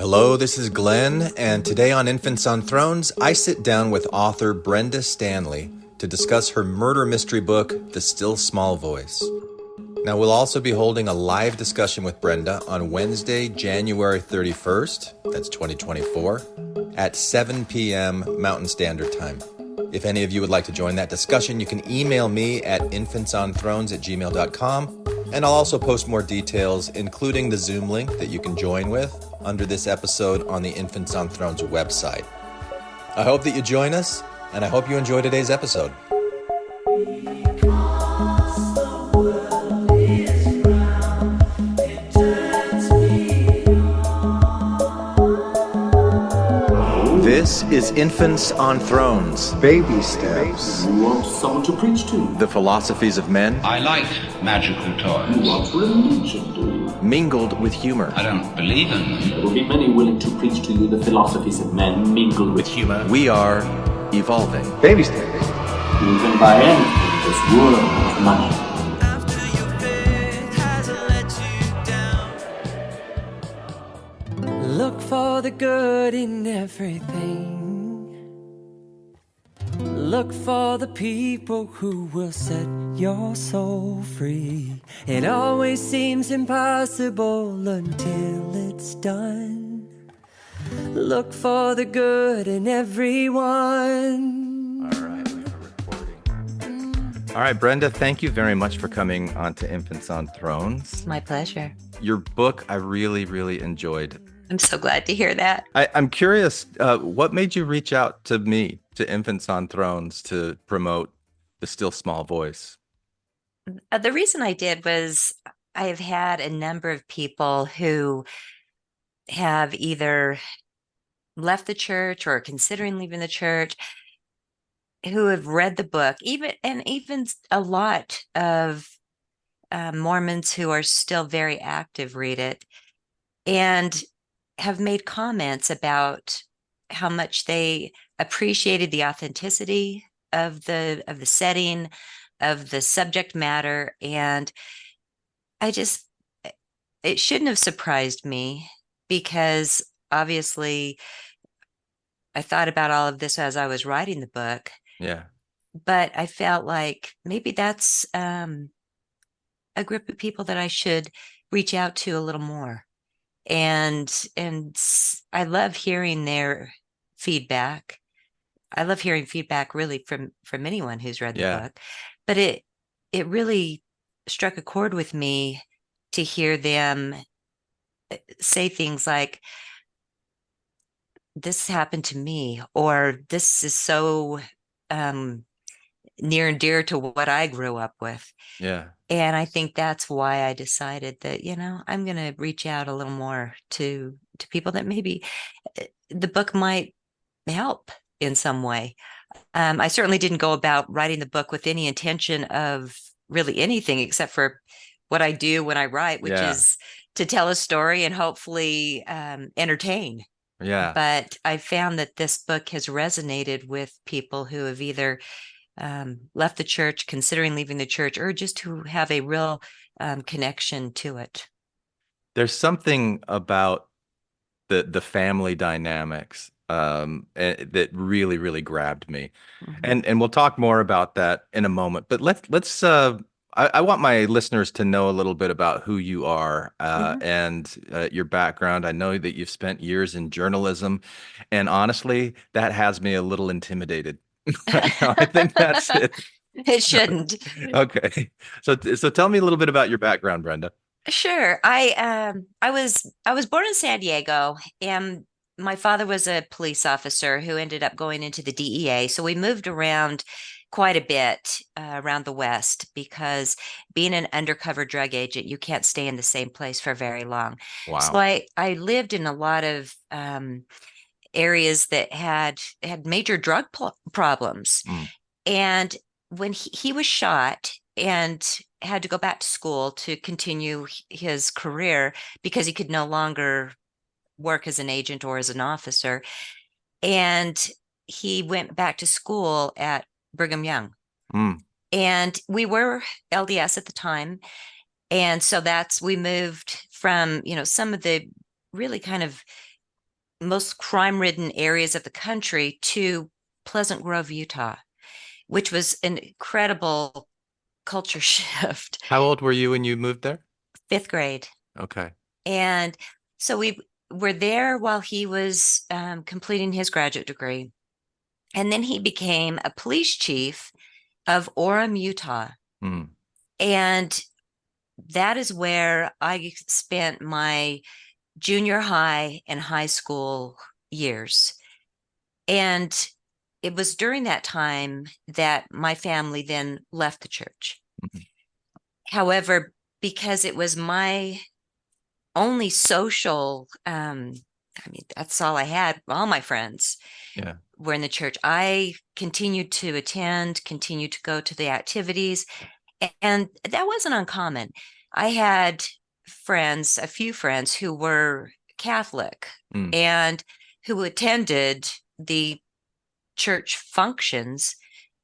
Hello, this is Glenn, and today on Infants on Thrones, I sit down with author Brenda Stanley to discuss her murder mystery book, The Still Small Voice. Now, we'll also be holding a live discussion with Brenda on Wednesday, January 31st, that's 2024, at 7 p.m. Mountain Standard Time. If any of you would like to join that discussion, you can email me at infantsonthrones@gmail.com, and I'll also post more details, including the Zoom link that you can join with under this episode on the Infants on Thrones website. I hope that you join us, and I hope you enjoy today's episode. This is Infants on Thrones. Baby steps. You want someone to preach to? The philosophies of men. I like magical toys. You want religion, do you? Mingled with humor. I don't believe in them. There will be many willing to preach to you the philosophies of men mingled with humor. We are evolving. Baby steps. You can buy anything in this world of money. Look for the good in everything. Look for the people who will set your soul free. It always seems impossible until it's done. Look for the good in everyone. All right, we are recording. All right, Brenda, thank you very much for coming on to Infants on Thrones. My pleasure. Your book, I really, really enjoyed. I'm so glad to hear that. I'm curious, what made you reach out to me, to Infants on Thrones, to promote The Still Small Voice? The reason I did was I have had a number of people who have either left the church or are considering leaving the church who have read the book, even a lot of Mormons who are still very active read it and have made comments about how much they appreciated the authenticity of the setting, of the subject matter. And it shouldn't have surprised me, because obviously I thought about all of this as I was writing the book. Yeah. But I felt like maybe that's a group of people that I should reach out to a little more. And I love hearing their feedback. I love hearing feedback really from anyone who's read the book. But it really struck a chord with me to hear them say things like, this happened to me, or this is so near and dear to what I grew up with. Yeah. And I think that's why I decided that, I'm going to reach out a little more to people that maybe the book might help in some way. I certainly didn't go about writing the book with any intention of really anything except for what I do when I write, which is to tell a story and hopefully entertain. Yeah. But I found that this book has resonated with people who have either left the church, considering leaving the church, or just who have a real connection to it. There's something about the family dynamics that really, really grabbed me. Mm-hmm. And we'll talk more about that in a moment. But let's I want my listeners to know a little bit about who you are and your background. I know that you've spent years in journalism, and honestly, that has me a little intimidated. I think that's it. It shouldn't. Okay. So tell me a little bit about your background, Brenda. Sure. I was born in San Diego, and my father was a police officer who ended up going into the DEA. So we moved around quite a bit around the West, because being an undercover drug agent, you can't stay in the same place for very long. Wow. So I lived in a lot of areas that had major drug problems. And when he was shot and had to go back to school to continue his career because he could no longer work as an agent or as an officer, and he went back to school at Brigham Young. And we were LDS at the time. And so we moved from, some of the really kind of most crime-ridden areas of the country to Pleasant Grove, Utah, which was an incredible culture shift. How old were you when you moved there? Fifth grade. Okay. And so we were there while he was completing his graduate degree. And then he became a police chief of Orem, Utah. Mm. And that is where I spent my junior high and high school years. And it was during that time that my family then left the church. Mhm. However, because it was my only social, I mean, that's all I had. All my friends Yeah. were in the church. I continued to attend, continued to go to the activities, and that wasn't uncommon. I had friends, a few friends who were Catholic Mm. and who attended the church functions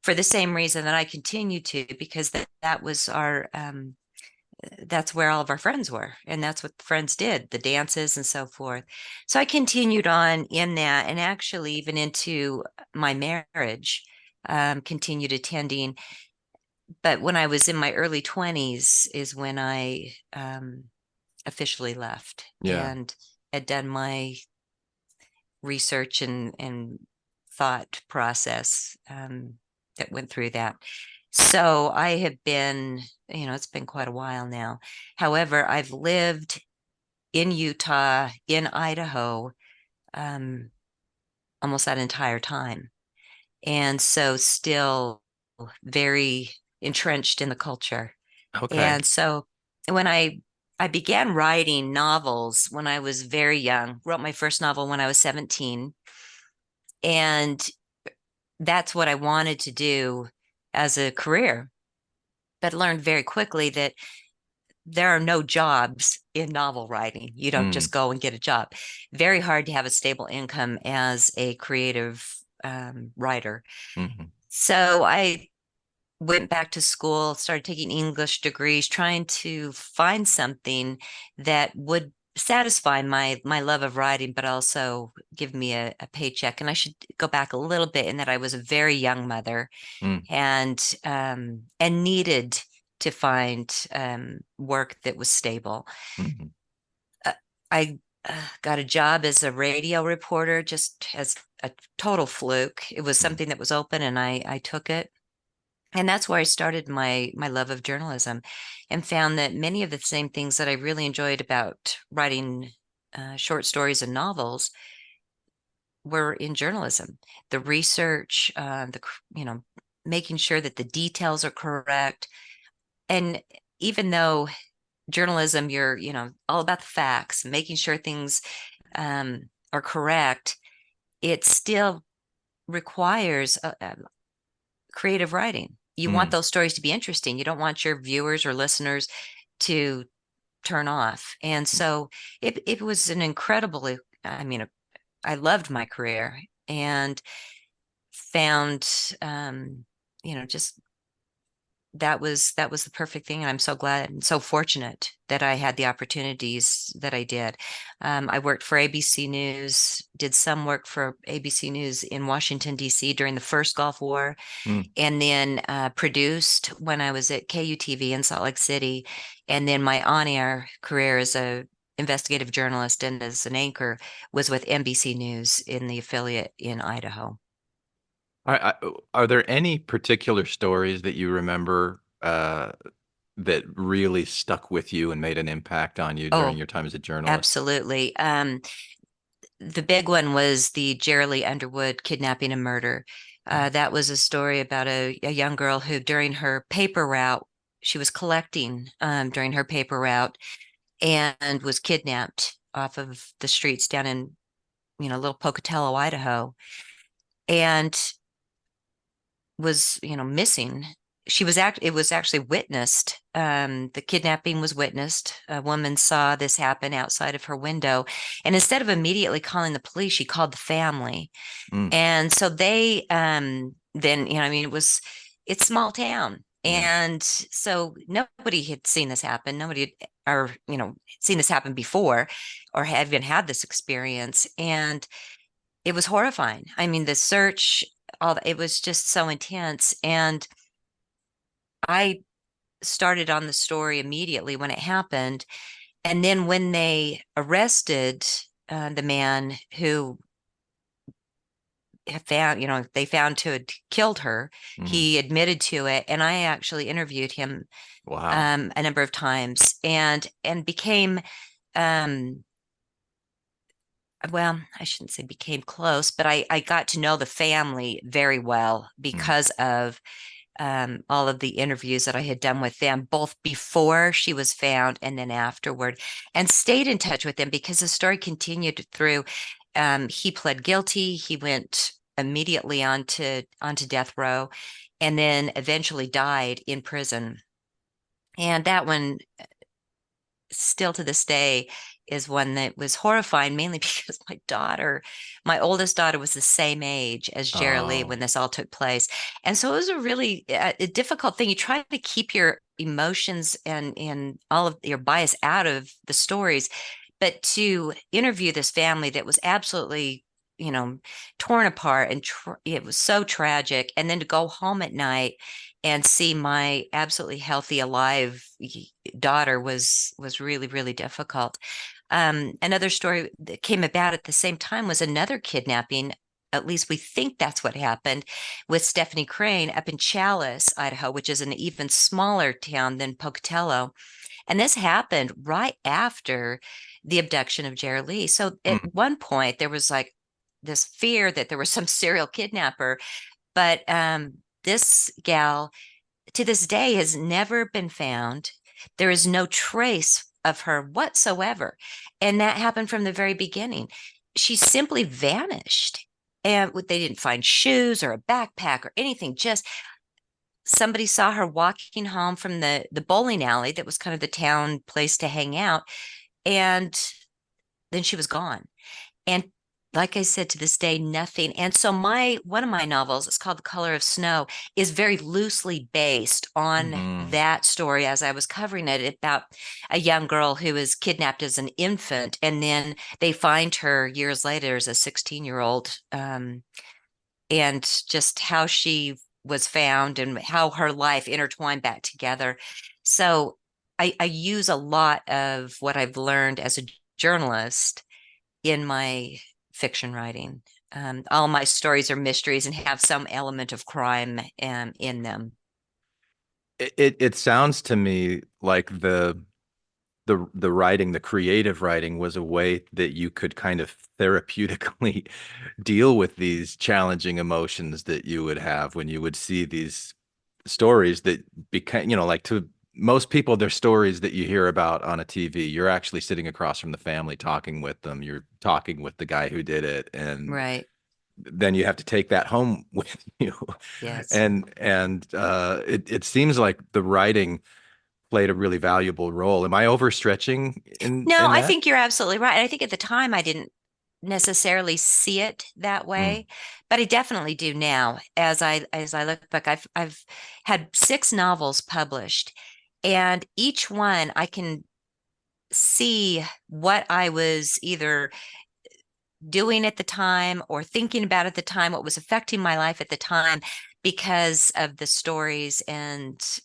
for the same reason that I continued to, because that was our that's where all of our friends were, and that's what the friends did, the dances and so forth. So I continued on in that, and actually even into my marriage, continued attending. But when I was in my early 20s is when I officially left Yeah. and had done my research and thought process that went through that. So I have been, it's been quite a while now. However, I've lived in Utah, in Idaho, um, almost that entire time. And so still very entrenched in the culture. Okay. And so when I began writing novels when I was very young, wrote my first novel when I was 17. And that's what I wanted to do as a career, but learned very quickly that there are no jobs in novel writing. You don't Mm. just go and get a job. Very hard to have a stable income as a creative writer. Mhm. So I went back to school, started taking English degrees, trying to find something that would satisfy my love of writing, but also give me a paycheck. And I should go back a little bit in that I was a very young mother Mm. and needed to find work that was stable. Mhm. I got a job as a radio reporter just as a total fluke. It was Mm. something that was open, and I took it. And that's where I started my love of journalism, and found that many of the same things that I really enjoyed about writing short stories and novels were in journalism. The research, making sure that the details are correct. And even though journalism, you're, all about the facts, making sure things are correct, it still requires creative writing. You want Mm. those stories to be interesting. You don't want your viewers or listeners to turn off. And so it was an incredibly, I mean, I loved my career and found, just that was the perfect thing. And I'm so glad and so fortunate that I had the opportunities that I did. I worked for ABC News, did some work for ABC News in Washington, D.C. during the first Gulf War, Mm. and then produced when I was at KUTV in Salt Lake City. And then my on-air career as a investigative journalist and as an anchor was with NBC News in the affiliate in Idaho. Are there any particular stories that you remember that really stuck with you and made an impact on you during Oh, your time as a journalist? absolutely. The big one was the Jerry Underwood kidnapping and murder. That was a story about a young girl who, during her paper route, she was collecting during her paper route and was kidnapped off of the streets down in, little Pocatello, Idaho, and was, missing. It was actually witnessed. The kidnapping was witnessed. A woman saw this happen outside of her window. And instead of immediately calling the police, she called the family. Mm. And so they then, it's small town. Yeah. And so nobody had seen this happen. Nobody had or, seen this happen before or have even had this experience. And it was horrifying. I mean, the search, it was just so intense. And I started on the story immediately when it happened. And then when they arrested the man who they found to have killed her, Mhm. he admitted to it. And I actually interviewed him Wow. a number of times and became, um, well, I shouldn't say became close, but I got to know the family very well Mm. because of all of the interviews that I had done with them, both before she was found and then afterward, and stayed in touch with them because the story continued through. He pled guilty. He went immediately onto death row, and then eventually died in prison. And that one, still to this day, is one that was horrifying, mainly because my oldest daughter, was the same age as Jerry Lee Oh. when this all took place. And so it was a really a difficult thing. You try to keep your emotions and all of your bias out of the stories, but to interview this family that was absolutely, you know, torn apart and it was so tragic. And then to go home at night and see my absolutely healthy, alive daughter was really, really difficult. Another story that came about at the same time was another kidnapping. At least we think that's what happened with Stephanie Crane up in Chalice, Idaho, which is an even smaller town than Pocatello. And this happened right after the abduction of Jerry Lee. So at Mm. one point, there was like this fear that there was some serial kidnapper. But this gal to this day has never been found. There is no trace of her whatsoever. And that happened from the very beginning. She simply vanished. And they didn't find shoes or a backpack or anything. Just somebody saw her walking home from the bowling alley that was kind of the town place to hang out. And then she was gone. And like I said, to this day, nothing. And so one of my novels, it's called The Color of Snow, is very loosely based on Mhm. that story as I was covering it about a young girl who was kidnapped as an infant. And then they find her years later as a 16-year-old, and just how she was found and how her life intertwined back together. So I use a lot of what I've learned as a journalist in my fiction writing. All my stories are mysteries and have some element of crime in them. It sounds to me like the writing, the creative writing was a way that you could kind of therapeutically deal with these challenging emotions that you would have when you would see these stories that became, like to most people, they're stories that you hear about on a TV. You're actually sitting across from the family talking with them. You're talking with the guy who did it, and Right. then you have to take that home with you. Yes. And it seems like the writing played a really valuable role. Am I overstretching in No, I that? think you're absolutely right. I think at the time I didn't necessarily see it that Mm. way, but I definitely do now. As I look back, I've had 6 novels published, and each one I can see what I was either doing at the time or thinking about at the time, what was affecting my life at the time because of the stories and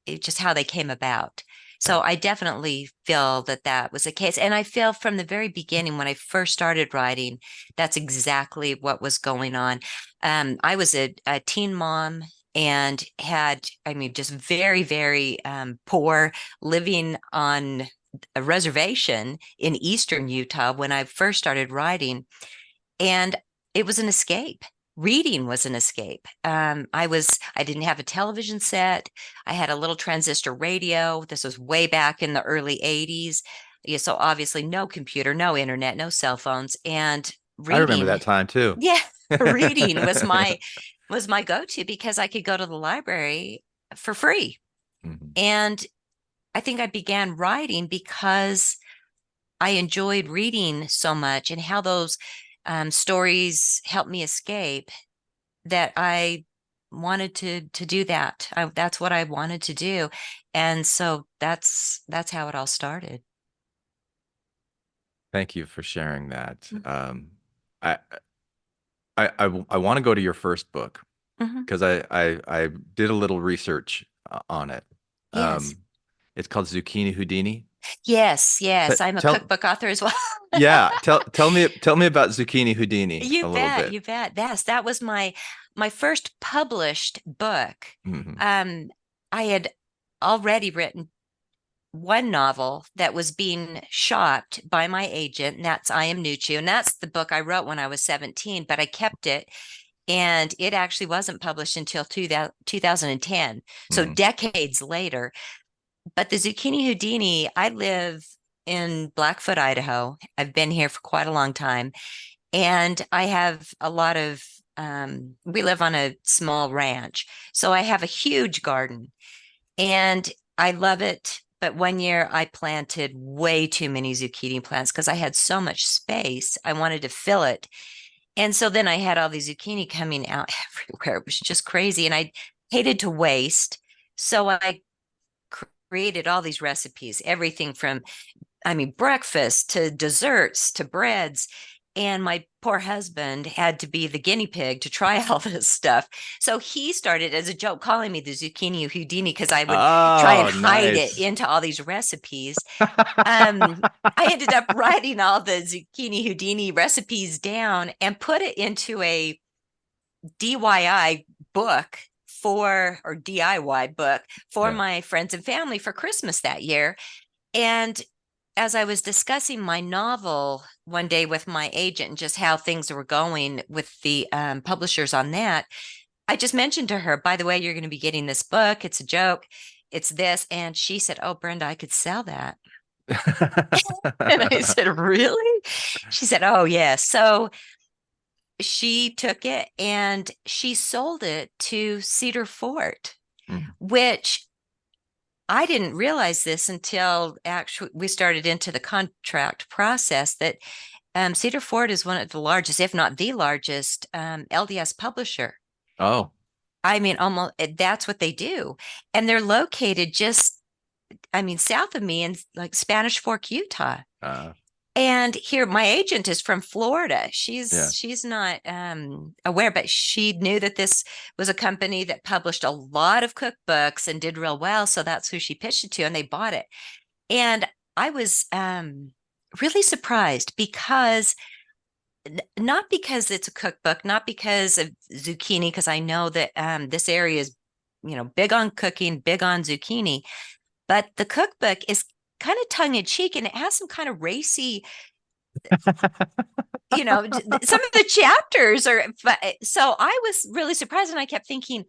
just how they came about. So Right. I definitely feel that that was the case. And I feel from the very beginning, when I first started writing, that's exactly what was going on. I was a teen mom and had, I mean, just very, very poor, living on a reservation in eastern Utah when I first started writing. And it was an escape. Reading was an escape. I didn't have a television set. I had a little transistor radio. This was way back in the early 80s. Yeah, so obviously no computer, no internet, no cell phones. And I remember reading, that time too. yeah, reading was my go-to because I could go to the library for free. Mhm. And I think I began writing because I enjoyed reading so much and how those stories helped me escape, that I wanted to do that. That's what I wanted to do. And so that's how it all started. Thank you for sharing that. Mm. I I want to go to your first book Mhm. because I did a little research on it. Yes. Um, it's called Zucchini Houdini. Yes, T yes. I'm a tell cookbook author as well. Yeah, tell me about Zucchini Houdini You a little bet, bit. you bet. Yes, that was my first published book. Hmm. Um, I had already written one novel that was being shopped by my agent, and that's I Am Nucci. And that's the book I wrote when I was 17, but I kept it. And it actually wasn't published until 2010. So Hmm. decades later. But the Zucchini Houdini, I live in Blackfoot, Idaho. I've been here for quite a long time. And I have a lot of, we live on a small ranch. So I have a huge garden and I love it. But one year I planted way too many zucchini plants because I had so much space. I wanted to fill it. And so then I had all these zucchini coming out everywhere. It was just crazy. And I hated to waste. So I created all these recipes, everything from, I mean, breakfast to desserts to breads. And my poor husband had to be the guinea pig to try all this stuff. So he started as a joke calling me the zucchini Houdini because I would try and Oh, hide it nice. into all these recipes. Um, I ended up writing all the zucchini Houdini recipes down and put it into a DIY book or DIY book for Yeah. my friends and family for Christmas that year. And as I was discussing my novel one day with my agent and just how things were going with the publishers on that, I just mentioned to her, by the way, you're going to be getting this book. It's a joke. It's this. And she said, Oh, Brenda, I could sell that. And I said, Really? She said, Oh, yes. So she took it and she sold it to Cedar Fort, Mm. which I didn't realize this until actually we started into the contract process that Cedar Fort is one of the largest, if not the largest, LDS publisher. Oh, I mean, almost that's what they do. And they're located just, I mean, south of me in like Spanish Fork, Utah. uh, And here, my agent is from Florida. yeah. She's not aware, but she knew that this was a company that published a lot of cookbooks and did real well. So that's who she pitched it to, and they bought it. And I was really surprised because not because it's a cookbook, not because of zucchini, because I know that this area is, big on cooking, big on zucchini, but the cookbook is kind of tongue in cheek and it has some kind of racy, some of the chapters are, so I was really surprised and I kept thinking,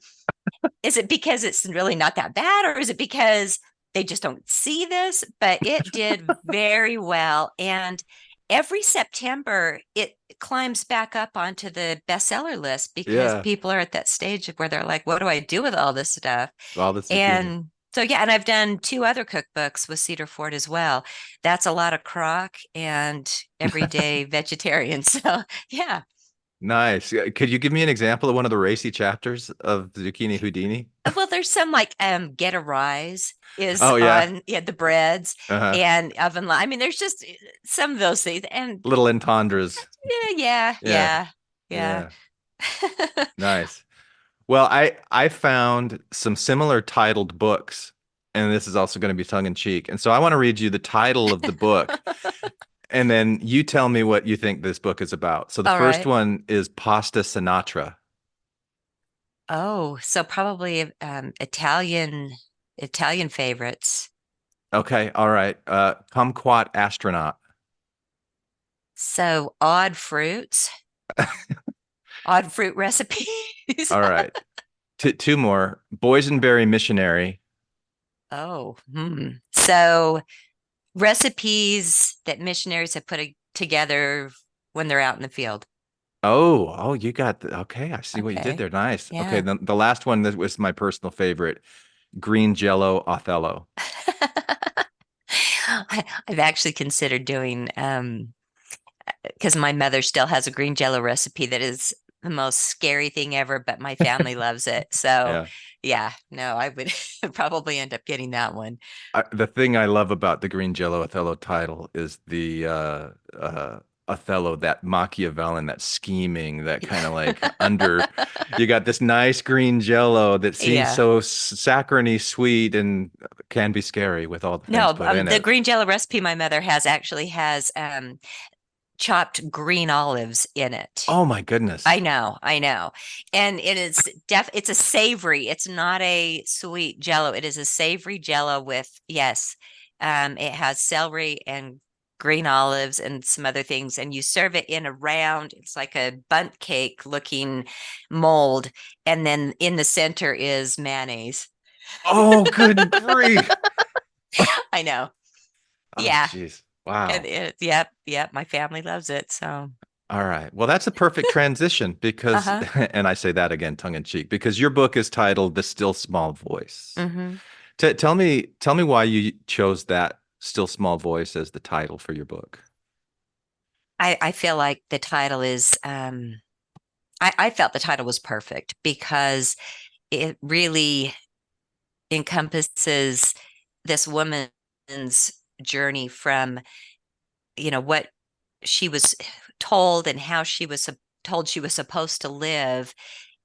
is it because it's really not that bad or is it because they just don't see this? But it did very well. And every September, it climbs back up onto the bestseller list because Yeah. people are at that stage where they're like, what do I do with all this stuff? All the zucchini. And so, yeah, and I've done two other cookbooks with Cedar Fort as well. That's a lot of crock and everyday vegetarian. So, yeah. Nice. Could you give me an example of one of the racy chapters of Zucchini Houdini? Well, there's some like Get a Rise is Oh yeah. on, yeah, the breads Uh-huh. and I mean, there's just some of those things. And Little entendres. yeah, Yeah. yeah, yeah, Yeah. yeah. Nice. Well, I found some similar titled books, and this is also going to be tongue in cheek. And so I want to read you the title of the book, and then you tell me what you think this book is about. So the All first right. one is Pasta Sinatra. Oh, so probably Italian favorites. Okay, all right. Kumquat Astronaut. So odd fruit recipes. All right. Two more. Boysenberry Missionary. Oh, so recipes that missionaries have together when they're out in the field. Oh, you got okay. I see what you did Okay. there. Nice. Okay, Yeah. the last one that was my personal favorite, Green Jello Othello. I've actually considered doing because my mother still has a green jello recipe that is the most scary thing ever, but my family loves it. So Yeah. yeah, no, I would probably end up getting that one. The thing I love about the Green Jello Othello title is the Othello, that Machiavellian, that scheming, that kind of like under. You got this nice green Jello that seems Yeah. so saccharine sweet and can be scary with all the things No, put in the it. green jello recipe my mother has actually has chopped green olives in it. Oh my goodness. I know. And it is it's a savory. It's not a sweet jello. It is a savory jello with, yes, it has celery and green olives and some other things. And you serve it in a round, it's like a bundt cake looking mold. And then in the center is mayonnaise. Oh, good grief. I know. Oh, Yeah. jeez. And Wow. yep, my family loves it. So, All right. Well, that's a perfect transition because, uh-huh. and I say that again, tongue in cheek, because your book is titled "The Still Small Voice." Hmm. Tell me why you chose that "Still Small Voice" as the title for your book. I feel like the title is I felt the title was perfect because it really encompasses this woman's journey from, what she was told and how she was told she was supposed to live,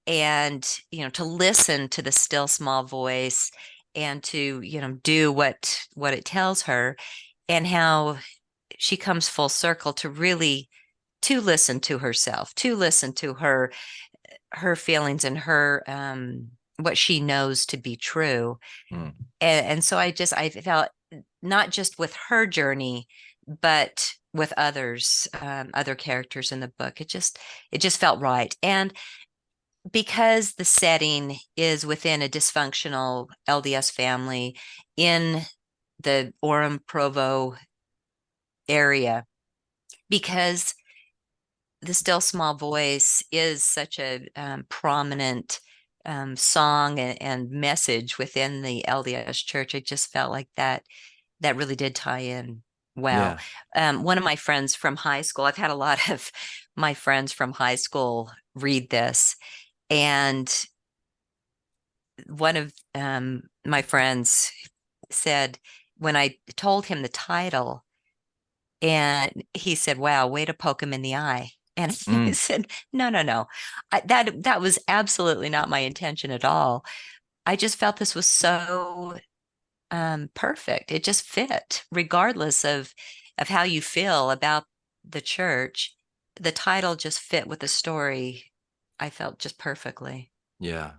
and, to listen to the still small voice and to, do what it tells her, and how she comes full circle to really to listen to herself, to listen to her feelings and her what she knows to be true. Hmm. And so I felt not just with her journey, but with others, other characters in the book. It just felt right. And because the setting is within a dysfunctional LDS family in the Orem Provo area, because the still small voice is such a prominent song and message within the LDS church. I just felt like that really did tie in well. Yeah. One of my friends from high school, I've had a lot of my friends from high school read this, and one of my friends said, when I told him the title, and he said, "Wow, way to poke him in the eye." And I Mm. said, "No, no, no. That was absolutely not my intention at all. I just felt this was so perfect. It just fit, regardless of how you feel about the church. The title just fit with the story. I felt just perfectly. Yeah.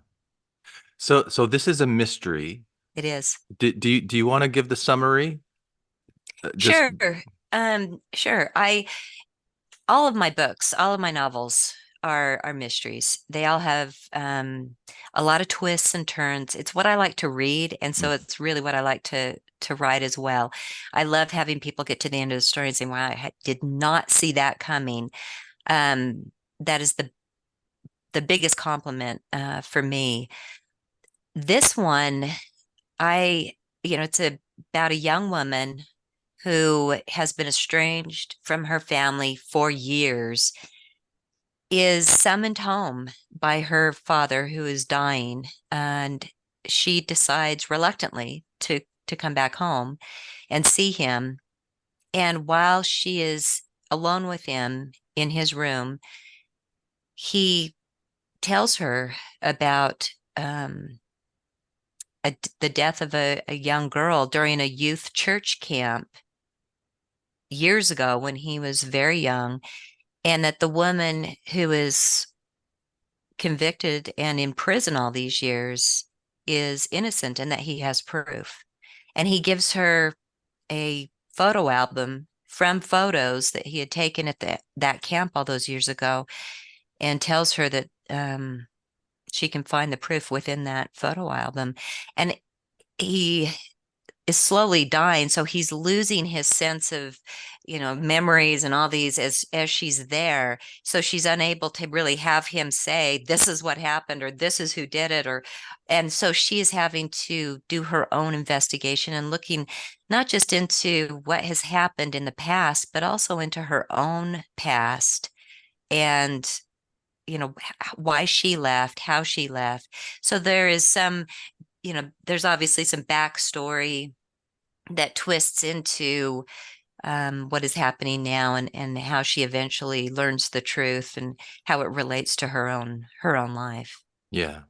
So this is a mystery. It is. Do you want to give the summary? Just Sure. Sure. I All of my books, all of my novels are mysteries. They all have a lot of twists and turns. It's what I like to read, and so mm, it's really what I like to write as well. I love having people get to the end of the story and say, "Wow, did not see that coming." That is the biggest compliment for me. This one, it's about a young woman who has been estranged from her family for years, is summoned home by her father who is dying, and she decides reluctantly to come back home and see him. And while she is alone with him in his room, he tells her about the death of a young girl during a youth church camp years ago when he was very young, and that the woman who is convicted and in prison all these years is innocent and that he has proof. And he gives her a photo album from photos that he had taken at that camp all those years ago, and tells her that she can find the proof within that photo album. And he is slowly dying, so he's losing his sense of, memories and all these as she's there, so she's unable to really have him say this is what happened or this is who did it, and so she is having to do her own investigation and looking not just into what has happened in the past but also into her own past, and why she left, how she left. So there is some, there's obviously some backstory that twists into what is happening now, and how she eventually learns the truth and how it relates to her own life. Yeah.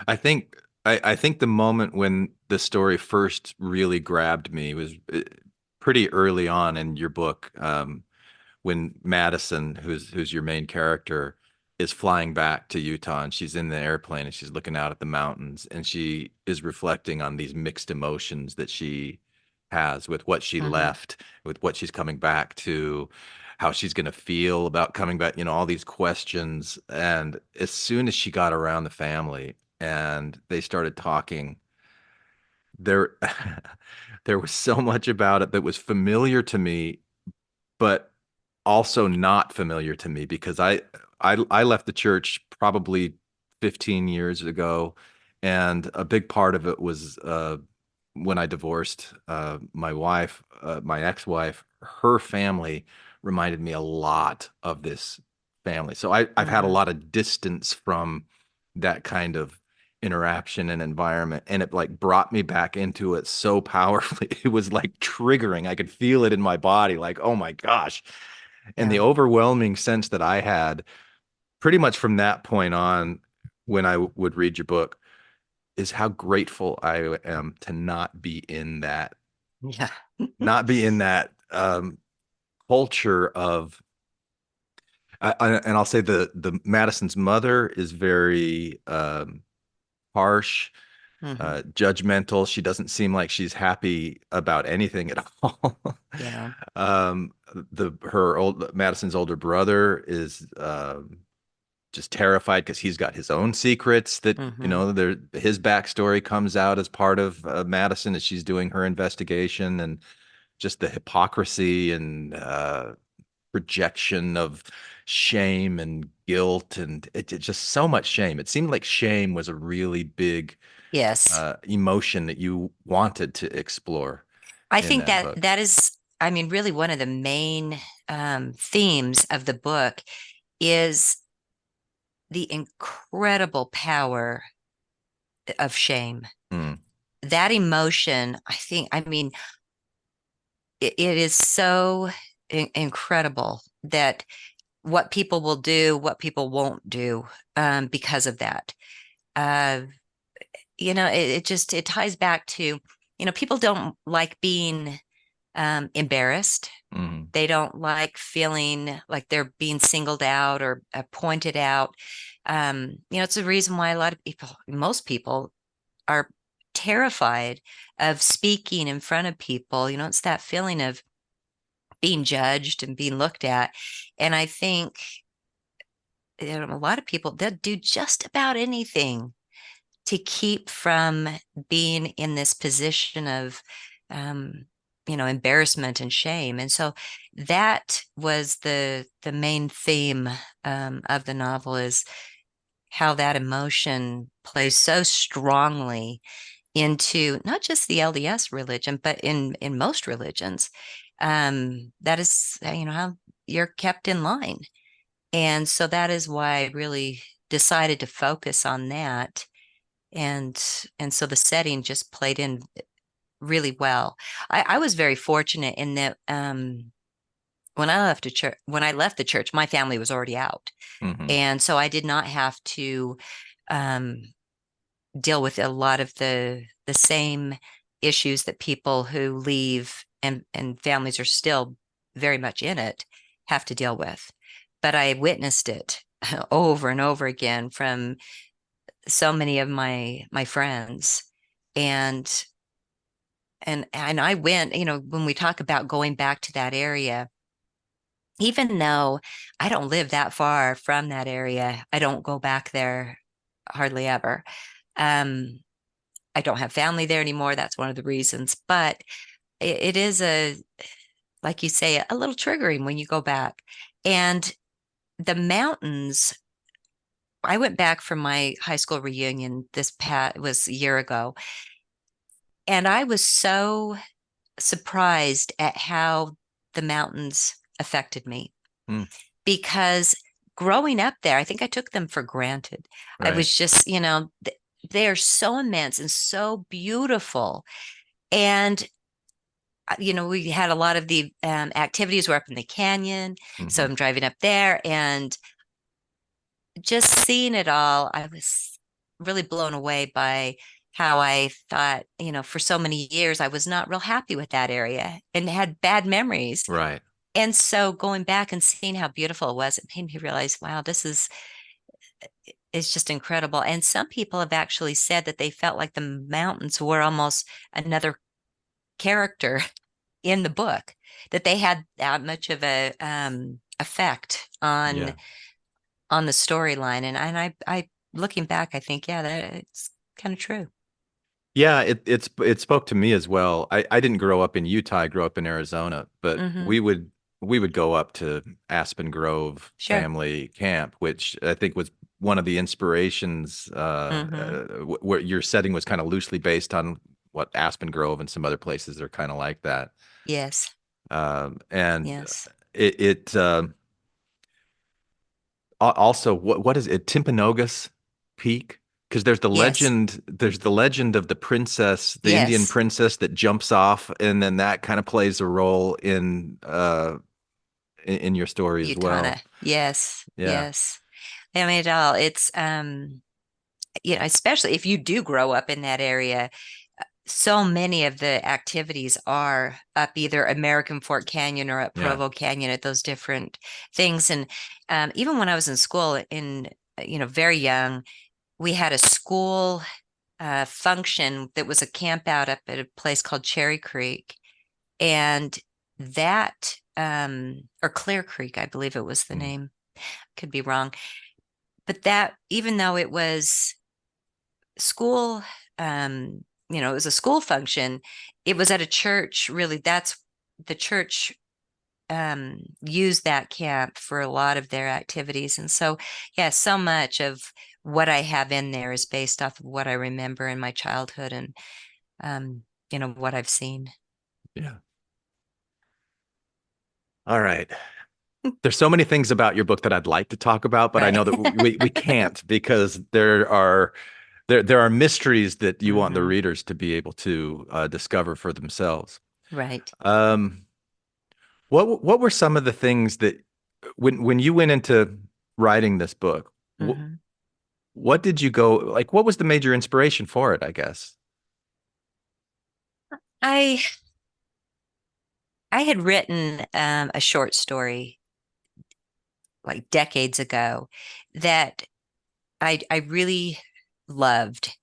I think the moment when the story first really grabbed me was pretty early on in your book, when Madison, who's your main character, is flying back to Utah, and she's in the airplane and she's looking out at the mountains, and she is reflecting on these mixed emotions that she has with what she Hmm. left, with what she's coming back to, how she's going to feel about coming back, all these questions. And as soon as she got around the family and they started talking, there there was so much about it that was familiar to me, but also not familiar to me, because I left the church probably 15 years ago, and a big part of it was when I divorced my wife, my ex-wife. Her family reminded me a lot of this family, so I've had a Hmm. lot of distance from that kind of interaction and environment, and it like brought me back into it so powerfully. It was like triggering. I could feel it in my body, like, oh my gosh. And the Yeah. overwhelming sense that I had pretty much from that point on, when I would read your book, is how grateful I am to not be in that, Yeah. not be in that culture of, and I'll say the Madison's mother is very harsh, Hmm. judgmental. She doesn't seem like she's happy about anything at all. Yeah. The her old Madison's older brother is just terrified because he's got his own secrets that, Hmm. his backstory comes out as part of Madison as she's doing her investigation, and just the hypocrisy and projection of shame and guilt, and it just so much shame. It seemed like shame was a really big Yes. emotion that you wanted to explore I in think that that book. that is, I mean, really one of the main themes of the book is the incredible power of shame. Mm, That emotion, I mean, it is so incredible that what people will do, what people won't do, because of that. Uh, it ties back to, people don't like being embarrassed. mm, They don't like feeling like they're being singled out or pointed out. It's a reason why a lot of people, most people, are terrified of speaking in front of people. It's that feeling of being judged and being looked at. And I think, a lot of people, they'll do just about anything to keep from being in this position of, um, embarrassment and shame. And so that was the main theme of the novel, is how that emotion plays so strongly into not just the LDS religion, but in most religions. That is, how you're kept in line. And so that is why I really decided to focus on that. And and so the setting just played in really well. I was very fortunate in that, when I left the church, my family was already out. mhm, And so I did not have to um, deal with a lot of the same issues that people who leave, and families are still very much in it, have to deal with. But I witnessed it over and over again from so many of my friends. And and and I went, when we talk about going back to that area, even though I don't live that far from that area, I don't go back there hardly ever. um I don't have family there anymore. That's one of the reasons. But it is, like you say, a little triggering when you go back. And the mountains, I went back from my high school reunion, this past was a year ago, and I was so surprised at how the mountains affected me, mm, because growing up there, I think I took them for granted. I Right. was just, they are so immense and so beautiful. And we had a lot of the activities were up in the canyon. So Hmm. I'm driving up there and just seeing it all, I was really blown away by how I thought, for so many years, I was not real happy with that area and had bad memories. Right. And so going back and seeing how beautiful it was, it made me realize, wow, this is just incredible. And some people have actually said that they felt like the mountains were almost another character in the book, that they had that much of a effect Yeah. on the storyline. And I looking back, I think, yeah, that it's kind of true. Yeah, it spoke to me as well. I didn't grow up in Utah, I grew up in Arizona, but Hmm. we would go up to Aspen Grove Sure. Family Camp, which I think was one of the inspirations. Hmm. Where your setting was kind of loosely based on what Aspen Grove and some other places are kind of like that. Yes. And Yes. it also what is it, Timpanogos Peak? Because Yes. there's the legend of the princess, the Indian Yes. princess that jumps off, and then that kind of plays a role in your story as well. Utana. Yes. Yeah. Yes. I mean, it all. It's especially if you do grow up in that area, so many of the activities are up either American Fort Canyon or up Yeah. Provo Canyon at those different things. And even when I was in school, very young, we had a school function that was a camp out up at a place called Cherry Creek. And that, or Clear Creek, I believe it was the Mm. name, could be wrong. But that, even though it was school, it was a school function, it was at a church, really. That's the church used that camp for a lot of their activities. And so, yeah, so much of what I have in there is based off of what I remember in my childhood and, what I've seen. Yeah. All right. There's so many things about your book that I'd like to talk about, but I Right. know that we can't because there are mysteries that you want the Hmm. readers to be able to discover for themselves. Right. Um, what were some of the things that when you went into writing this book, Hmm. what did you go like? What was the major inspiration for it, I guess? I I had written a short story like decades ago that I really loved.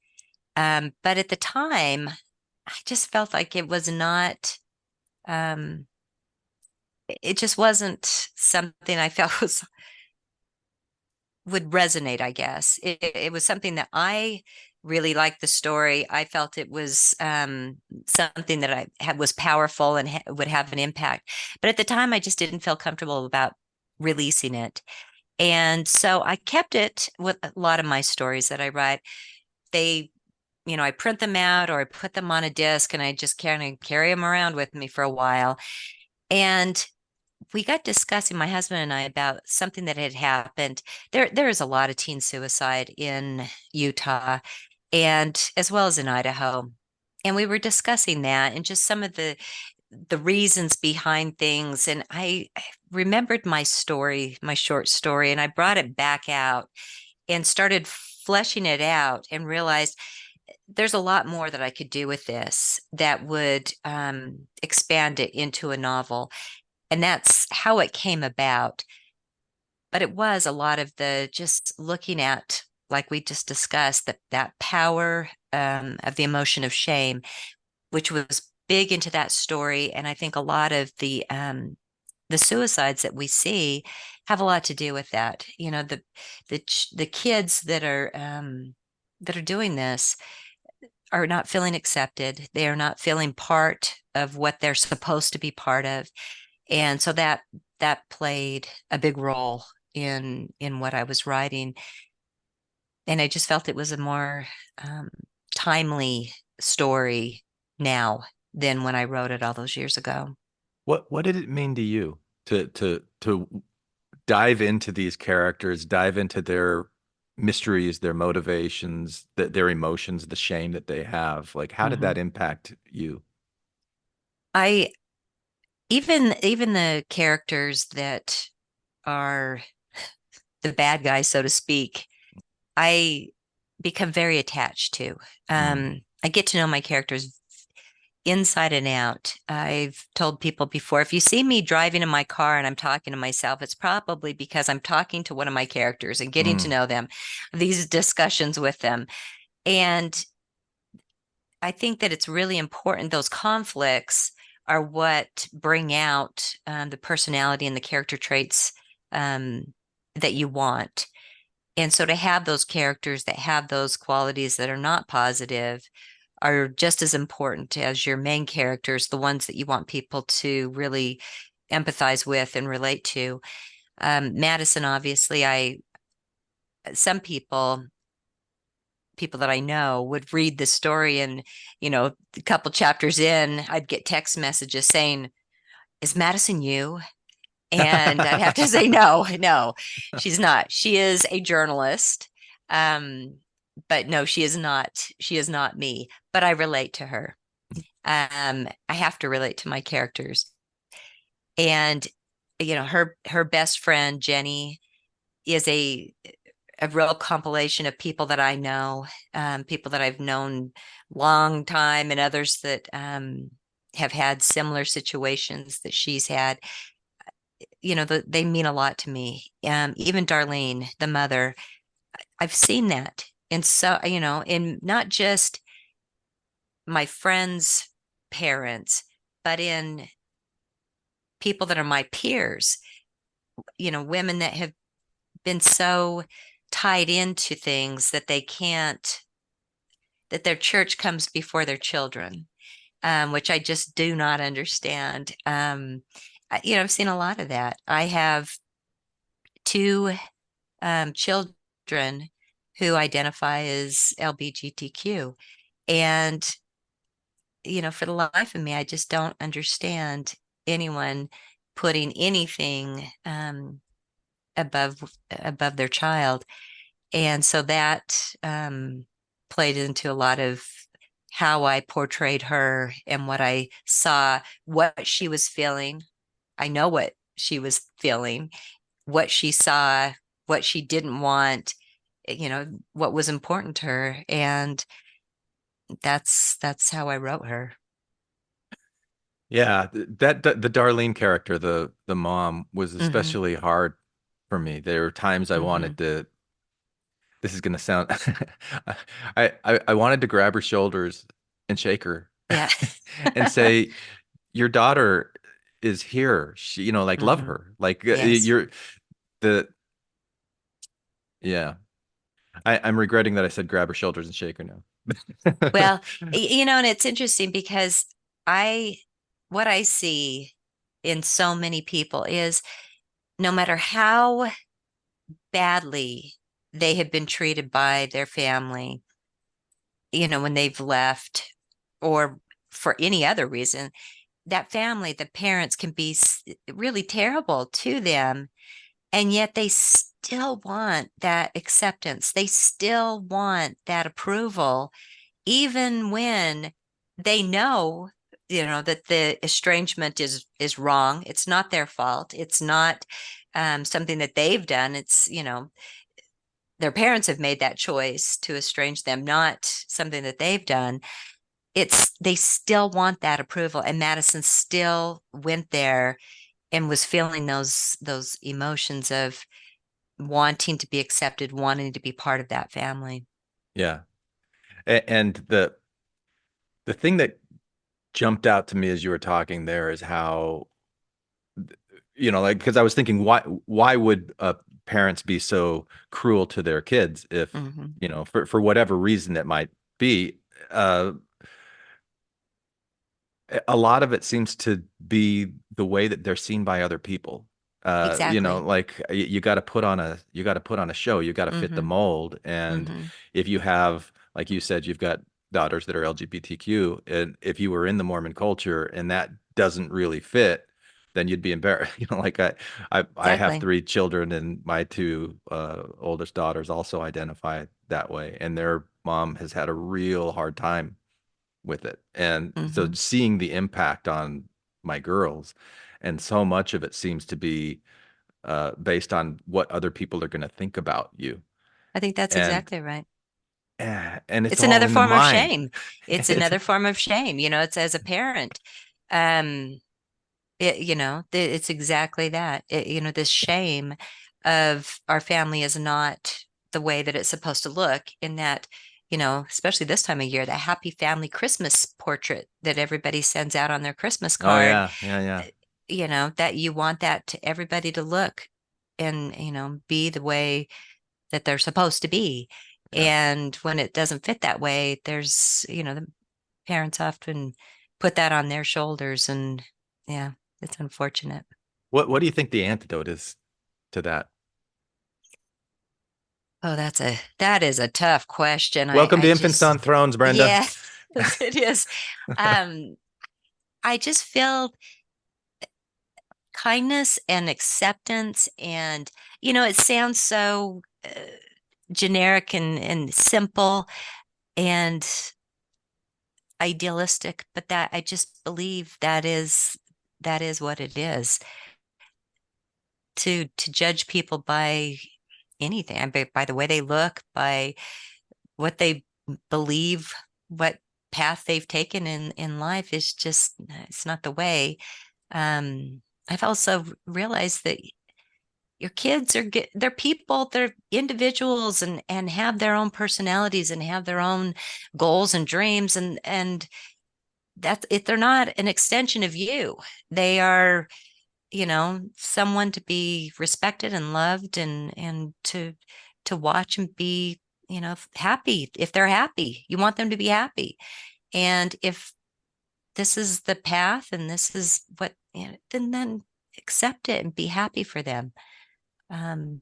But at the time, I just felt like it was not, um, it just wasn't something I felt would resonate, I guess. It was something that I really liked the story. I felt it was something that I had was powerful and would have an impact. But at the time, I just didn't feel comfortable about releasing it. And so I kept it with a lot of my stories that I write. They, I print them out or I put them on a disc and I just kind of carry them around with me for a while. And we got discussing, my husband and I, about something that had happened. There is a lot of teen suicide in Utah and as well as in Idaho. And we were discussing that and just some of the reasons behind things. And I remembered my story, my short story, and I brought it back out and started fleshing it out and realized there's a lot more that I could do with this that would expand it into a novel. And that's how it came about. But it was a lot of the just looking at, like we just discussed, that power of the emotion of shame, which was big into that story. And I think a lot of the suicides that we see have a lot to do with that. The kids that are doing this are not feeling accepted. They are not feeling part of what they're supposed to be part of. And so that played a big role in what I was writing. And I just felt it was a more um, timely story now than when I wrote it all those years ago. What did it mean to you to dive into these characters, dive into their mysteries, their motivations, their emotions, the shame that they have. Like, how did Mhm. that impact you? I even the characters that are the bad guys, so to speak, I become very attached to. Mm, I get to know my characters inside and out. I've told people before, if you see me driving in my car and I'm talking to myself, it's probably because I'm talking to one of my characters and getting to mm, know them, these discussions with them. And I think that it's really important. Those conflicts are what bring out the personality and the character traits um, that you want. And so to have those characters that have those qualities that are not positive are just as important as your main characters, the ones that you want people to really empathize with and relate to. Madison, obviously, some people that I know would read the story and, a couple chapters in, I'd get text messages saying, "Is Madison you?" And I'd have to say, no, no, she's not. She is a journalist. Um, but no, she is not. She is not me, but I relate to her. I have to relate to my characters. And, her best friend, Jenny, is a real compilation of people that I know, people that I've known long time and others that have had similar situations that she's had. They mean a lot to me. Even Darlene, the mother, I've seen that. And so, in not just my friends' parents, but in people that are my peers, women that have been so tied into things that they can't, that their church comes before their children, which I just do not understand. I've seen a lot of that. I have two children who identify as LGBTQ. And, for the life of me, I just don't understand anyone putting anything above their child. And so that played into a lot of how I portrayed her and what I saw, what she was feeling. I know what she was feeling, what she saw, what she didn't want, what was important to her. And that's how I wrote her. yeah, the Darlene character, the mom, was Hmm. especially hard for me. There were times I Hmm. wanted to. This is gonna sound. I wanted to grab her shoulders and shake her, Yeah. and say, "Your daughter is here. She, like, love Hmm. her. Like, Yes. you're the yeah." I'm regretting that I said grab her shoulders and shake her now. Well, and it's interesting because I, what I see in so many people is no matter how badly they have been treated by their family, when they've left or for any other reason, that family, the parents can be really terrible to them. And yet they still want that acceptance. They still want that approval, even when they know, that the estrangement is wrong. It's not their fault. It's not something that they've done. It's, their parents have made that choice to estrange them, not something that they've done. They still want that approval. And Madison still went there and was feeling those emotions of wanting to be accepted, wanting to be part of that family. Yeah. And the thing that jumped out to me as you were talking there is how, like, because I was thinking, why would parents be so cruel to their kids if, Hmm. for whatever reason it might be. Uh, a lot of it seems to be the way that they're seen by other people. Exactly. Like, you got to put on a show. You got to fit the Hmm. mold. And Hmm. if you have, like you said, you've got daughters that are LGBTQ, and if you were in the Mormon culture and that doesn't really fit, then you'd be embarrassed. Like I have Exactly. 3 children, and my two oldest daughters also identify that way, and their mom has had a real hard time with it. And so Hmm. seeing the impact on my girls, and so much of it seems to be based on what other people are going to think about you. I think that's And exactly right. and it's It's all another in the form of mind. shame. It's It's another form of shame. It's as a parent. Um, it's exactly that. This shame of our family is not the way that it's supposed to look, in that, especially this time of year, the happy family Christmas portrait that everybody sends out on their Christmas oh card, yeah, yeah, yeah, that you want that to everybody to look and, be the way that they're supposed to be. yeah. And when it doesn't fit that way, the parents often put that on their shoulders. And yeah, it's unfortunate. What do you think the antidote is to that? Oh, that is a tough question. Welcome to I Infants on just, Thrones, Brenda. yeah, it is. Um, I just feel kindness and acceptance, and it sounds so generic and simple and idealistic, but that I just believe that is what it is. To judge people by anything, by the way they look, by what they believe, what path they've taken in life, is just, it's not the way. I've also realized that your kids they're people, they're individuals, and have their own personalities and have their own goals and dreams, and that's if they're not an extension of you, they are, someone to be respected and loved, and to watch and be, happy. If they're happy, you want them to be happy. And if this is the path and this is what, then accept it and be happy for them. um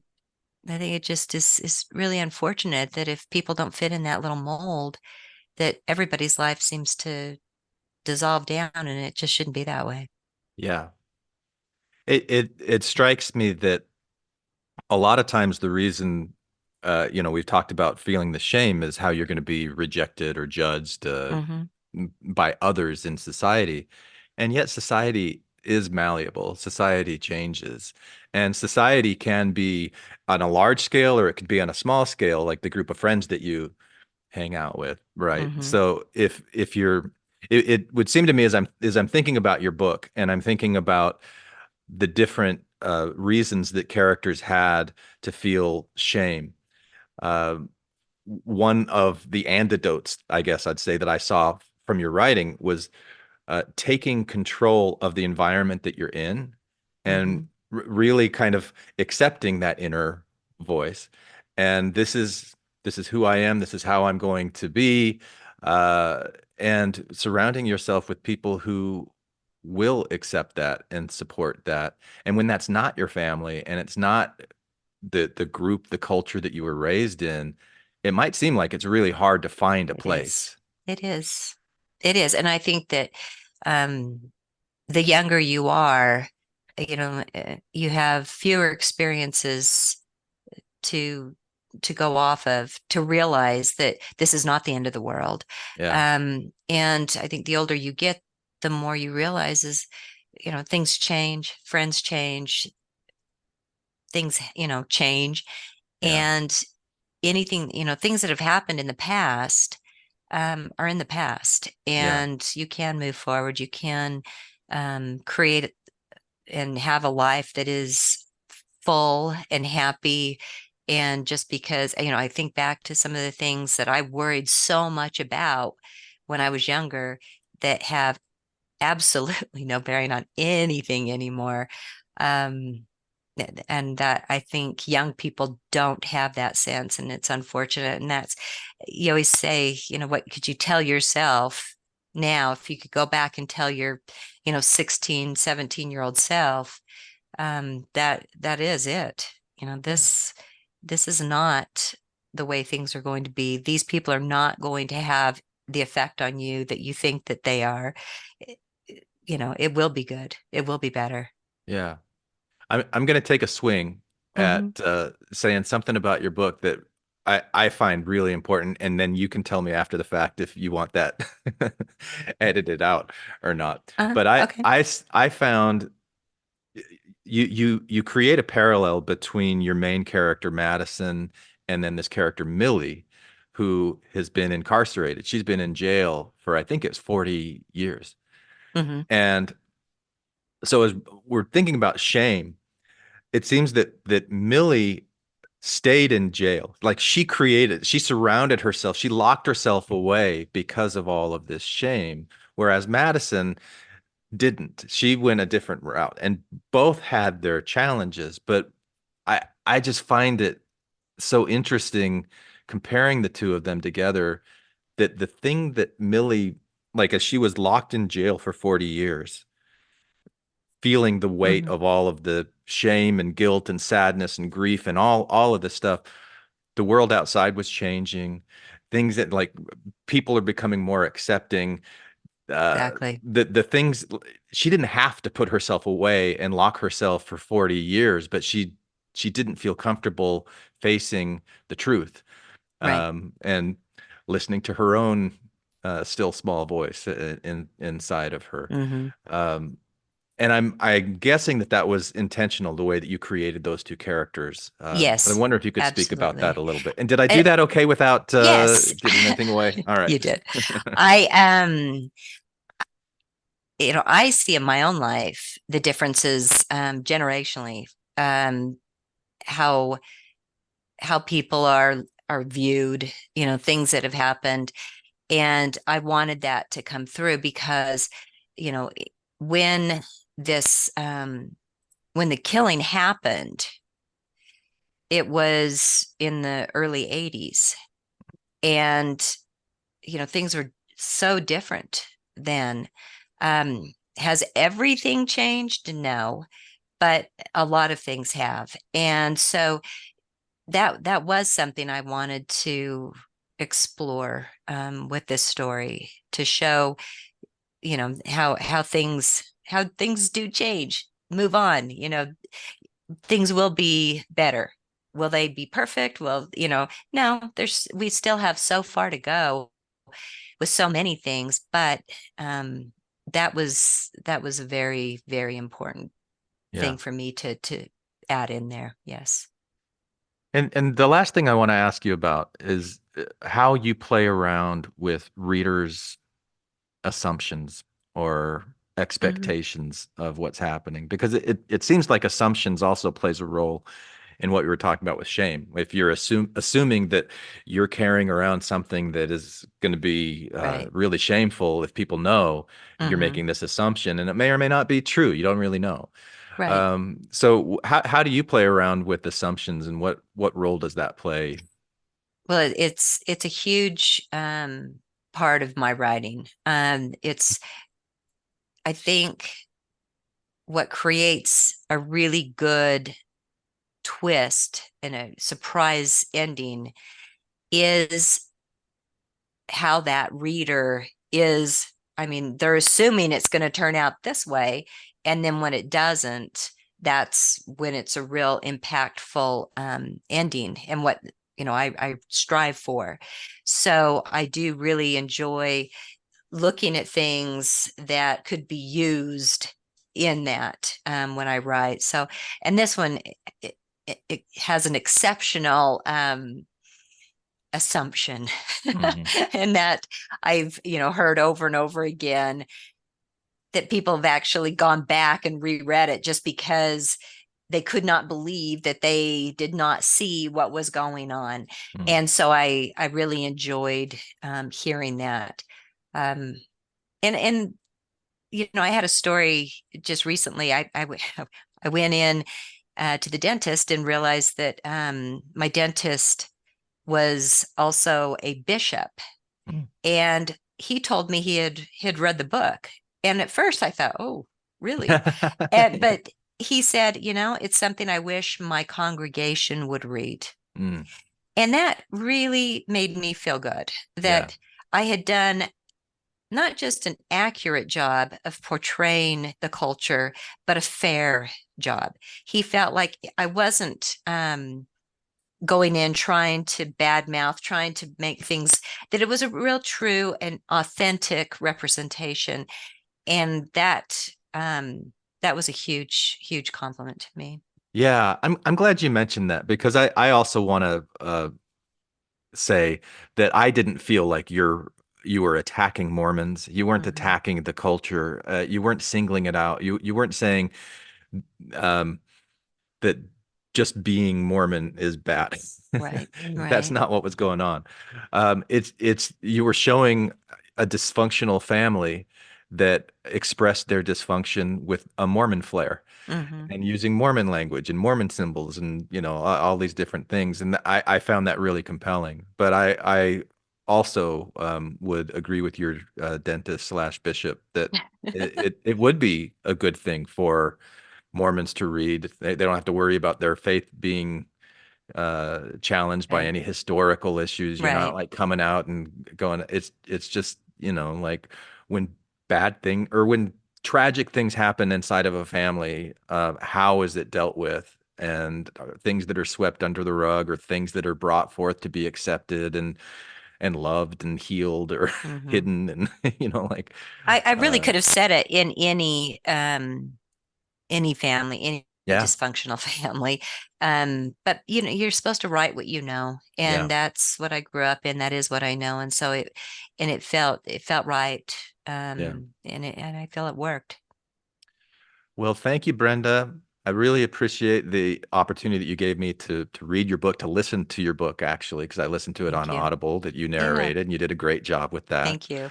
I think it just is really unfortunate that if people don't fit in that little mold, that everybody's life seems to dissolve down, and it just shouldn't be that way. Yeah. It strikes me that a lot of times the reason we've talked about feeling the shame is how you're going to be rejected or judged Hmm. by others in society. And yet society is malleable. Society changes. And society can be on a large scale, or it could be on a small scale, like the group of friends that you hang out with, right? Hmm. So if you're it would seem to me, as I'm thinking about your book, and I'm thinking about the different reasons that characters had to feel shame. Uh, One of the antidotes, I guess I'd say, that I saw from your writing was taking control of the environment that you're in, and Hmm. really kind of accepting that inner voice. And this is who I am. This is how I'm going to be. Uh, and surrounding yourself with people who will accept that and support that. And when that's not your family, and it's not the group, the culture that you were raised in, it might seem like it's really hard to find a It is. place. It is. It is. And I think that um, the younger you are, you have fewer experiences to to go off of, to realize that this is not the end of the world. Yeah. And I think the older you get, the more you realize is, things change, friends change, things, change. Yeah. And anything, things that have happened in the past are in the past, Yeah. and you can move forward. You can create and have a life that is full and happy. And just because, I think back to some of the things that I worried so much about when I was younger, that have absolutely no bearing on anything anymore. Um, and that I think young people don't have that sense, and it's unfortunate. And that's, you always say, what could you tell yourself now, if you could go back and tell your, 16, 17-year-old self, that is it. This is not the way things are going to be. These people are not going to have the effect on you that you think that they are. It will be good. It will be better. Yeah. I'm going to take a swing at Hmm. saying something about your book that I find really important, and then you can tell me after the fact if you want that edited out or not. But Okay. I found you create a parallel between your main character Madison and then this character Millie, who has been incarcerated. She's been in jail for I think it's 40 years. Hmm. And so as we're thinking about shame, it seems that Millie stayed in jail. Like she surrounded herself, she locked herself away because of all of this shame. Whereas Madison didn't. She went a different route, and both had their challenges. But I just find it so interesting comparing the two of them together that the thing that Millie, like as she was locked in jail for 40 years, feeling the weight Hmm. of all of the shame and guilt and sadness and grief and all of this stuff, the world outside was changing. Things that like people are becoming more accepting. Exactly. The things she didn't have to put herself away and lock herself for 40 years, but she didn't feel comfortable facing the truth, Right. and listening to her own still small voice inside of her. Hmm. Um, and I'm guessing that that was intentional, the way that you created those two characters. But I Yes, wonder if you could speak about that a absolutely. little bit. And did I do It, that okay without yes, giving anything away? All right. you did. I I see in my own life the differences generationally, um, how people are viewed, things that have happened, and I wanted that to come through because, you know, when this when the killing happened, it was in the early 80s, and things were so different then. Has everything changed? No, but a lot of things have. And so that was something I wanted to explore with this story, to show, how things do change, move on. Things will be better. Will they be perfect? Well, no, we still have so far to go with so many things, but um, that was a very, very important Yeah. thing for me to add in there. Yes. And the last thing I want to ask you about is how you play around with readers' assumptions or Hmm. expectations of what's happening, because it seems like assumptions also plays a role in what we were talking about with shame. If you're assuming that you're carrying around something that is going to be Right. really shameful, if people know, you're Hmm. making this assumption, and it may or may not be true. You don't really know. Right. So how do you play around with assumptions, and what role does that play? Well, it's a huge part of my writing. It's I think what creates a really good twist and a surprise ending is how that reader is. I mean, they're assuming it's going to turn out this way. And then when it doesn't, that's when it's a real impactful ending, and what, I strive for. So I do really enjoy looking at things that could be used in that when I write. So, and this one, it has an exceptional assumption Hmm. and that I've heard over and over again, that people have actually gone back and reread it just because they could not believe that they did not see what was going on. And so I really enjoyed hearing that. um, and I had a story just recently. I went in to the dentist and realized that my dentist was also a bishop, and he told me he had read the book. And at first I thought, oh, really? But he said, it's something I wish my congregation would read. Mm, And that really made me feel good, yeah. that I had done not just an accurate job of portraying the culture, but a fair job. He felt like I wasn't going in trying to badmouth, trying to make things, that it was a real true and authentic representation. And that was a huge, huge compliment to me. Yeah, I'm glad you mentioned that because I also want to say that I didn't feel like you were attacking Mormons. You weren't Mhm. attacking the culture. You weren't singling it out. You weren't saying um, that just being Mormon is bad. Right, That's right. not what was going on. It's you were showing a dysfunctional family that expressed their dysfunction with a Mormon flair Hmm. and using Mormon language and Mormon symbols and all these different things. And I found that really compelling. But I also would agree with your dentist slash bishop that it would be a good thing for Mormons to read. They don't have to worry about their faith being challenged by Right, any historical issues. You're not right. like coming out and going, it's just, like when bad thing or when tragic things happen inside of a family, how is it dealt with? And things that are swept under the rug or things that are brought forth to be accepted and loved and healed or Hmm. hidden and like I really uh could have said it in any family, any yeah, dysfunctional family. But you're supposed to write what you know, yeah, and that's what I grew up in. That is what I know, and so it felt right. yeah. And I feel it worked. Well, thank you, Brenda. I really appreciate the opportunity that you gave me to read your book, to listen to your book, actually, because I listened to it on Thank you. Audible that you Yeah, narrated, and you did a great job with that. thank you.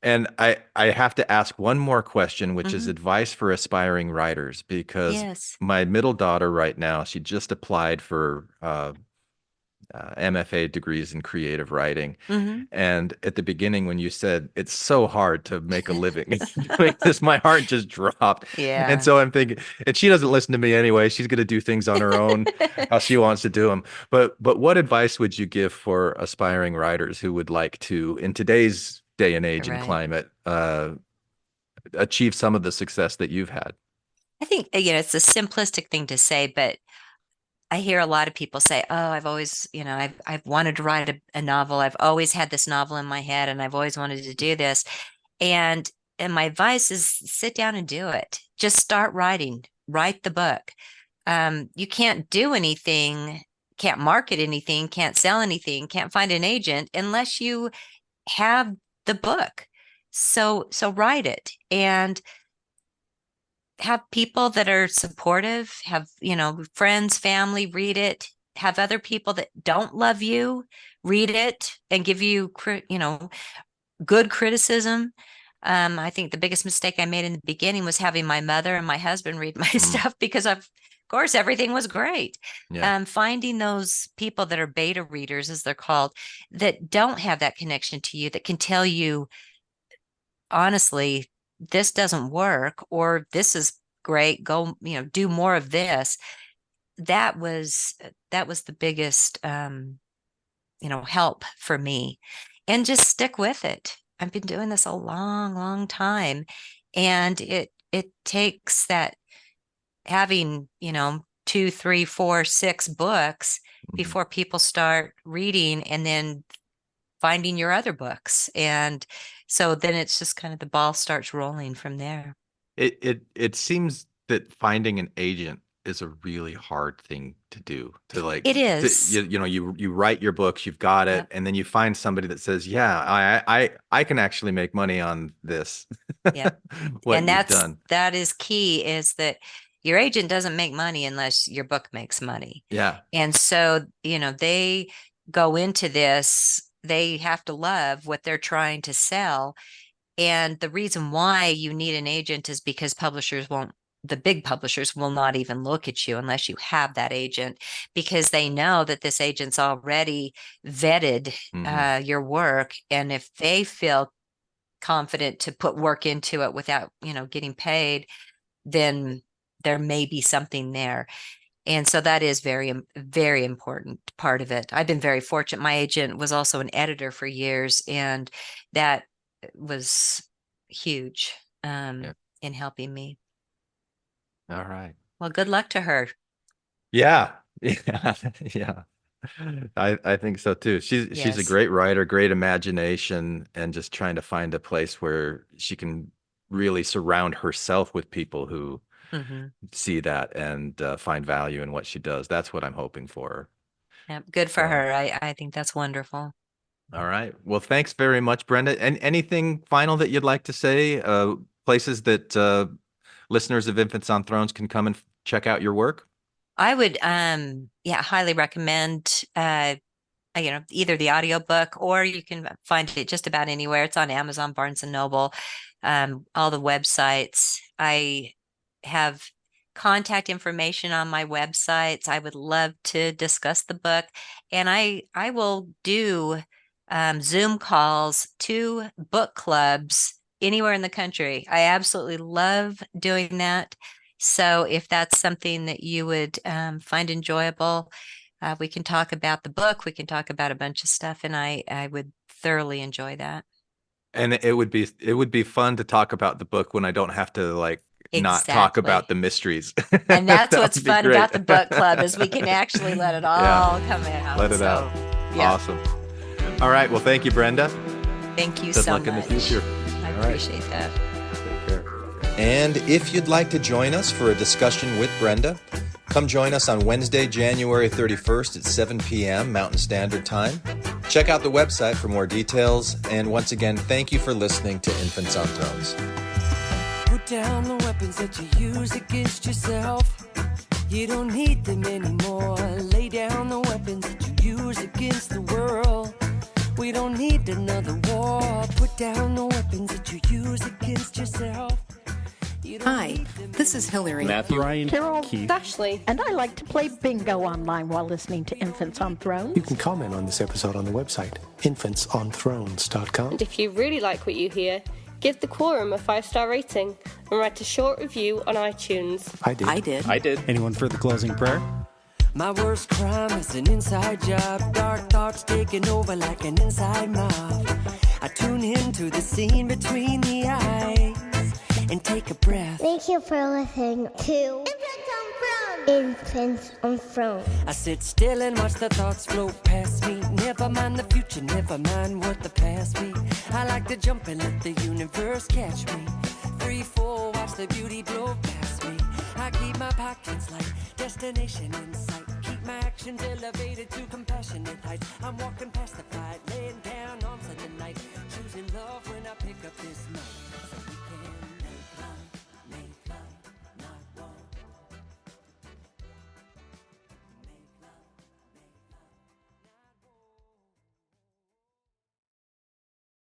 And I have to ask one more question, which is Hmm. advice for aspiring writers, because Yes. my middle daughter right now, she just applied for MFA degrees in creative writing. Hmm. And at the beginning, when you said it's so hard to make a living doing this, my heart just dropped. And Yeah. so I'm thinking, and she doesn't listen to me anyway. She's going to do things on her own, how she wants to do them. But what advice would you give for aspiring writers who would like to, in today's day and age and Right. climate, achieve some of the success that you've had? I think, it's a simplistic thing to say, but I hear a lot of people say, "Oh, I've always, I've wanted to write a novel. I've always had this novel in my head, and I've always wanted to do this." And and my advice is sit down and do it. Just start writing. Write the book. You can't do anything, can't market anything, can't sell anything, can't find an agent unless you have the book. So write it and have people that are supportive, have, friends, family read it, have other people that don't love you read it and give you, good criticism. I think the biggest mistake I made in the beginning was having my mother and my husband read my Mm, stuff because of course everything was great. yeah. Finding those people that are beta readers, as they're called, that don't have that connection to you, that can tell you honestly, this doesn't work, or this is great, go, do more of this. That was the biggest help for me. And just stick with it. I've been doing this a long, long time. And it takes that having, two, three, four, six books Mhm. before people start reading and then finding your other books. And so then it's just kind of the ball starts rolling from there. It seems that finding an agent is a really hard thing to do. To like It is. you write your books, you've got it, Yep. and then you find somebody that says, "Yeah, I can actually make money on this." Yep. What And you've done. that is key, is that your agent doesn't make money unless your book makes money. Yeah. And so, they go into this, they have to love what they're trying to sell. And the reason why you need an agent is because the big publishers will not even look at you unless you have that agent, because they know that this agent's already vetted Hmm. your work. And if they feel confident to put work into it without, getting paid, then there may be something there. And so that is very, very important part of it. I've been very fortunate. My agent was also an editor for years, and that was huge Yeah. in helping me. All right. Well, good luck to her. Yeah. Yeah. Yeah. I think so too. She's a Yes. great writer, great imagination, and just trying to find a place where she can really surround herself with people who Hmm. see that and find value in what she does. That's what I'm hoping for her. Yep. Good for So, her. I think that's wonderful. all right. Well, thanks very much, Brenda. And anything final that you'd like to say? Places that listeners of Infants on Thrones can come and check out your work? I would yeah, highly recommend either the audiobook, or you can find it just about anywhere. It's on Amazon, Barnes and Noble, all the websites. I have contact information on my websites. I would love to discuss the book, and I will do Zoom calls to book clubs anywhere in the country. I absolutely love doing that. So if that's something that you would find enjoyable, we can talk about the book. We can talk about a bunch of stuff, and I would thoroughly enjoy that. And it would be fun to talk about the book when I don't have to like not talk about Exactly. the mysteries. And that's That what's would be fun great. about the book club is we can actually let it all Yeah, come out. let it So, out. yeah. Awesome. All right. Well, thank you, Brenda. Thank you Good so luck in the much. future. I All right. appreciate that. Take care. And if you'd like to join us for a discussion with Brenda, come join us on Wednesday, January 31st at 7 p.m. Mountain Standard Time. Check out the website for more details. And once again, thank you for listening to Infants on Thrones. Put down the weapons that you use against yourself. You don't need them anymore. Lay down the weapons that you use against the world. We don't need another war. Put down the weapons that you use against yourself. Hi, this is Hillary. Matthew, Ryan, Carol, Keith. Ashley, and I like to play bingo online while listening to Infants on Thrones. You can comment on this episode on the website, infantsonthrones.com. And if you really like what you hear, give the Quorum a 5-star rating and write a short review on iTunes. I did. Anyone for the closing prayer? My worst crime is an inside job. Dark thoughts taking over like an inside mob. I tune into the scene between the eyes and take a breath. Thank you for listening to Infants on Thrones. I sit still and watch the thoughts float past me. Never mind the future, never mind what the past be. I like to jump and let the universe catch me. Free fall, watch the beauty blow past me. I keep my pockets light, destination in sight. Keep my actions elevated to compassionate heights. I'm walking past the fight, laying down on Sunday night. Choosing love when I pick up this night.